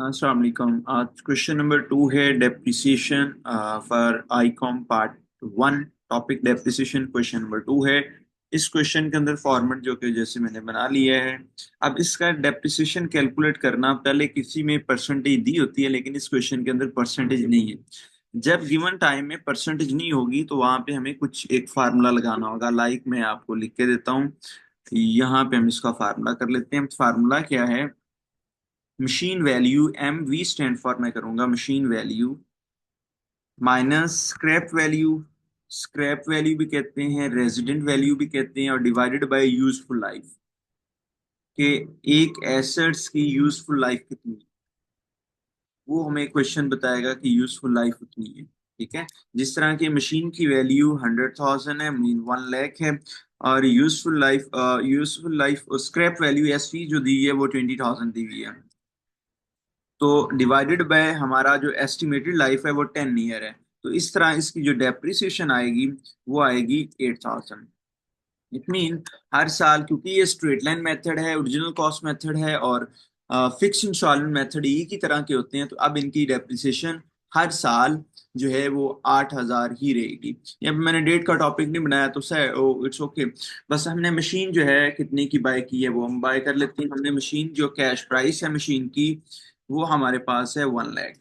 अस्सलाम वालेकुम। आज क्वेश्चन नंबर 2 है depreciation for Icom part 1। Topic depreciation question number 2 है। इस क्वेश्चन के अंदर फॉर्मेट जो कि जैसे मैंने बना लिया है। अब इसका डेप्रिसिएशन कैलकुलेट करना, पहले किसी में परसेंटेज दी होती है लेकिन इस क्वेश्चन के अंदर परसेंटेज नहीं है। जब गिवन टाइम में परसेंटेज नहीं होगी तो वहां पे हमें कुछ एक फार्मूला लगाना होगा। लाइक मैं आपको लिख के देता हूँ। यहाँ पे हम इसका फार्मूला कर लेते हैं। फार्मूला क्या है? Machine value M V stand for, मैं करूंगा machine value minus scrap value. Scrap value भी कहते हैं, रेजिडेंट वैल्यू भी कहते हैं, और डिवाइडेड बाय यूजफुल लाइफ के एक एसेट्स की यूजफुल लाइफ कितनी है, वो हमें क्वेश्चन बताएगा कि यूजफुल लाइफ कितनी है। ठीक है। जिस तरह की मशीन की वैल्यू 100,000 है, मीन 1 लाख है, और useful life scrap value S जो दी है वो 20,000 दी हुई है। तो डिवाइडेड बाय हमारा जो एस्टिमेटेड लाइफ है वो 10 ईयर है। तो इस तरह इसकी जो डेप्रिसिएशन आएगी वो आएगी 8,000। इट मीन हर साल, क्योंकि ये स्ट्रेट लाइन मेथड है, ओरिजिनल कॉस्ट मेथड है, और फिक्स इंस्टॉलमेंट मेथड एक ही तरह के होते हैं, तो अब इनकी डेप्रिसिएशन हर साल जो है वो 8,000 ही रहेगी। अब मैंने डेट का टॉपिक नहीं बनाया तो सर इट्स ओके। बस हमने मशीन जो है कितने की बाय की है वो हम बाय कर लेते हैं। हमने मशीन जो कैश प्राइस है मशीन की वो हमारे पास है 1 लाख।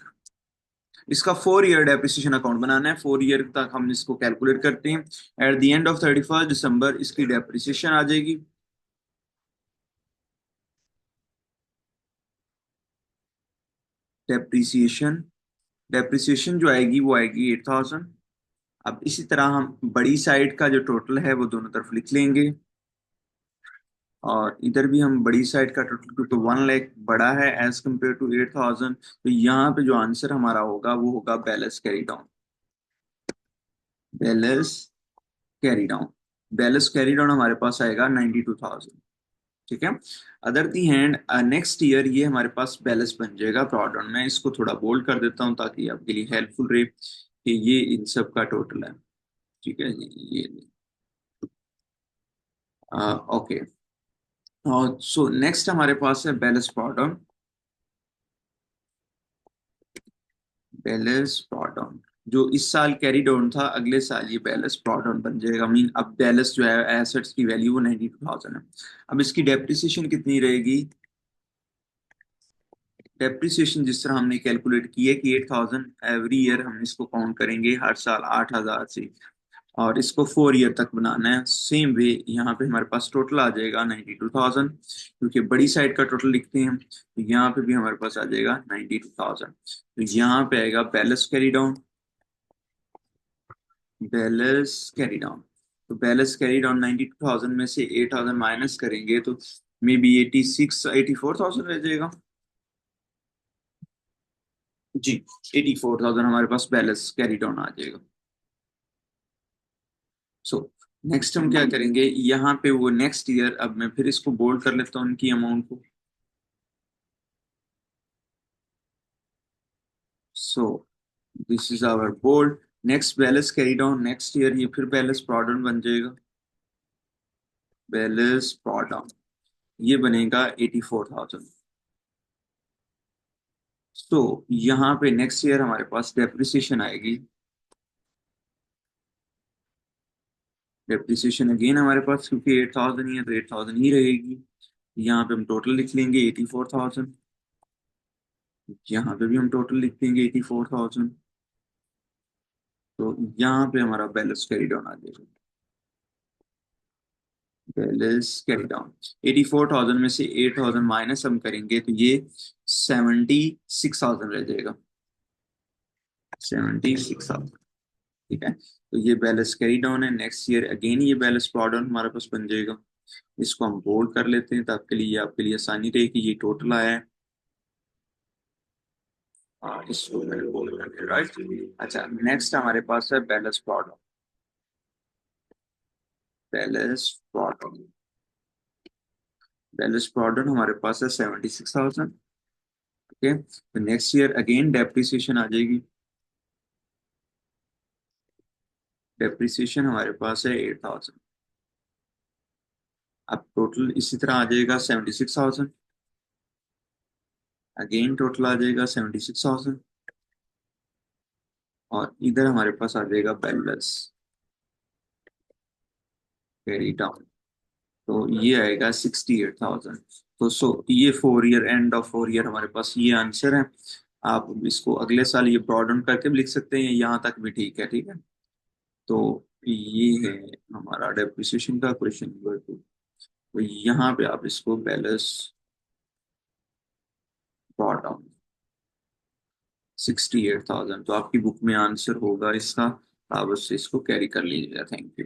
इसका 4 ईयर डेप्रिसिएशन अकाउंट बनाना है। 4 ईयर तक हम इसको कैलकुलेट करते हैं। एट द एंड ऑफ 31 दिसंबर इसकी डेप्रिसिएशन आ जाएगी। डेप्रिसिएशन डेप्रिसिएशन जो आएगी वो आएगी 8,000। अब इसी तरह हम बड़ी साइड का जो टोटल है वो दोनों तरफ लिख लेंगे, और इधर भी हम बड़ी साइड का टोटल, क्योंकि 1 लाख बड़ा है एज कम्पेयर टू 8,000, तो यहाँ पे जो आंसर हमारा होगा वो होगा balance carry down. Balance carry down balance carry down हमारे पास आएगा 92,000। ठीक है। अदर दी हैंड नेक्स्ट ईयर ये हमारे पास बैलेंस बन जाएगा प्रॉडक्ट। मैं इसको थोड़ा बोल्ड कर देता हूँ ताकि आपके लिए हेल्पफुल रहे कि ये इन सब का टोटल है। ठीक है जी, ये ओके। और सो नेक्स्ट हमारे पास है बैलेंस प्रॉडक्ट। बैलेंस प्रॉडक्ट जो इस साल कैरी डाउन था, अगले साल ये बैलेंस प्रॉडक्ट बन जाएगा। मीन अब बैलेंस जो है एसेट्स की वैल्यू वो 92,000 है। अब इसकी डेप्रिसिएशन कितनी रहेगी? डेप्रिसिएशन जिस तरह हमने कैलकुलेट की है कि 8,000 एवरी ईयर, हम इसको काउंट करेंगे हर साल 8,000 से, और इसको 4 ईयर तक बनाना है। सेम वे यहाँ पे हमारे पास टोटल आ जाएगा 92,000, क्योंकि बड़ी साइड का टोटल लिखते हैं तो यहाँ पे भी हमारे पास आ जाएगा 92,000। तो यहाँ पे आएगा balance carry down. Balance carry down तो बैलेंस कैरी डाउन 92,000 में से 8,000 माइनस करेंगे तो मे बी 84,000 रह जाएगा। जी, 84,000 हमारे पास बैलेंस कैरी डाउन आ जाएगा। सो नेक्स्ट हम क्या करेंगे, यहाँ पे वो नेक्स्ट ईयर, अब मैं फिर इसको बोल्ड कर लेता हूँ उनकी अमाउंट को। So this is our bold. Next balance carry down next year, ये फिर बैलेंस प्रॉडक्ट बन जाएगा। बैलेंस प्रॉडक्ट ये बनेगा 84,000। सो यहाँ पे नेक्स्ट ईयर हमारे पास डेप्रिसिएशन आएगी। डेप्रिसिएशन अगेन हमारे पास, क्योंकि 8,000 ही है तो 8,000 ही रहेगी। यहाँ पे हम टोटल लिख लेंगे 84,000। यहाँ पे भी हम टोटल लिख देंगे 84,000। तो यहाँ पे हमारा बैलेंस कैरी डाउन आ जाएगा। बैलेंस कैरी डाउन 84,000 में से 8,000 माइनस हम करेंगे तो ये 76,000 रह जाएगा। 76,000। ठीक है। तो ये बैलेंस कैरी डाउन है। नेक्स्ट ईयर अगेन ये बैलेंस प्रॉडक्ट हमारे पास बन जाएगा। इसको हम बोल्ड कर लेते हैं तो आपके लिए आसानी रहेगी। ये टोटल आया है। इसको मैंने बोल्ड कर दिया, राइट। अच्छा, नेक्स्ट हमारे पास है balance product. Balance product balance product हमारे पास है 76,000। ओके। तो नेक्स्ट ईयर अगेन डेप्रिसिएशन आ जाएगी। डेप्रिसिएशन हमारे पास है 8,000। अब टोटल इसी तरह आ जाएगा 76,000। अगेन टोटल आ जाएगा 76,000। और इधर हमारे पास आ जाएगा बैलेंस कैरी डाउन, तो ये आएगा 68,000। तो ये 4 ईयर, एंड ऑफ 4 ईयर हमारे पास ये आंसर है। आप इसको अगले साल ये ब्रॉडन करके भी लिख सकते हैं, यहाँ तक भी ठीक है, ठीक है। तो ये है हमारा डेप्रिसिएशन का क्वेश्चन नंबर 2। तो यहाँ पे आप इसको बैलेंस ब्रॉट डाउन 68,000, तो आपकी बुक में आंसर होगा इसका। आप उससे इसको कैरी कर लीजिएगा। Thank you.